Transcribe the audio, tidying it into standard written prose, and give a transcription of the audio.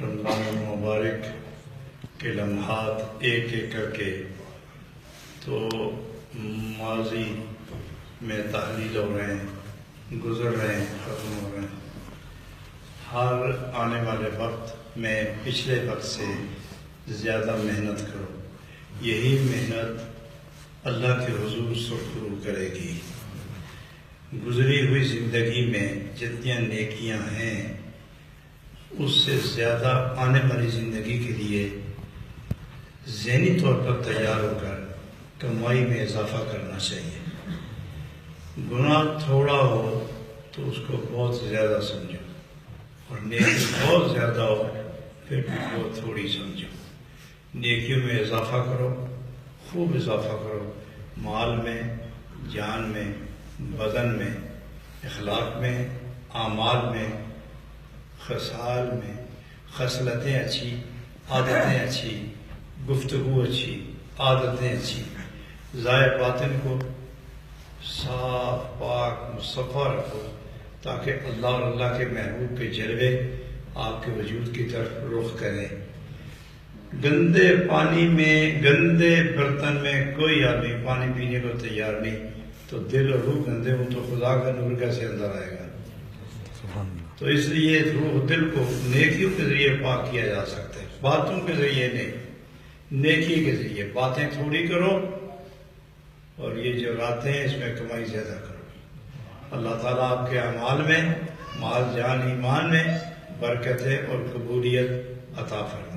رمضان المبارک کے لمحات ایک ایک کر کے تو ماضی میں تحلیل ہو رہے ہیں، گزر رہے ہیں، ختم ہو رہے ہیں۔ ہر آنے والے وقت میں پچھلے وقت سے زیادہ محنت کرو، یہی محنت اللہ کے حضور سرخرو کرے گی۔ گزری ہوئی زندگی میں جتنی نیکیاں ہیں اس سے زیادہ آنے والی زندگی کے لیے ذہنی طور پر تیار ہو کر کمائی میں اضافہ کرنا چاہیے۔ گناہ تھوڑا ہو تو اس کو بہت زیادہ سمجھو، اور نیکی بہت زیادہ ہو پھر بہت تھوڑی سمجھو۔ نیکیوں میں اضافہ کرو، خوب اضافہ کرو، مال میں، جان میں، بدن میں، اخلاق میں، اعمال میں، خصال میں، خصلتیں اچھی، عادتیں اچھی، گفتگو اچھی، عادتیں اچھی، ظاہر باطن کو صاف پاک مصفا رکھو تاکہ اللہ اور اللہ کے محبوب کے جلوے آپ کے وجود کی طرف رخ کریں۔ گندے پانی میں، گندے برتن میں کوئی آدمی پانی پینے کو تیار نہیں تو دل اور روح گندے ہوں تو خدا کا نور کیسے اندر آئے گا؟ تو اس لیے روح دل کو نیکیوں کے ذریعے پاک کیا جا سکتا ہے، باتوں کے ذریعے نہیں، نیکی کے ذریعے۔ باتیں تھوڑی کرو اور یہ جو راتیں ہیں اس میں کمائی زیادہ کرو۔ اللہ تعالیٰ آپ کے اعمال میں، مال جان ایمان میں برکتیں اور قبولیت عطا فرمائے۔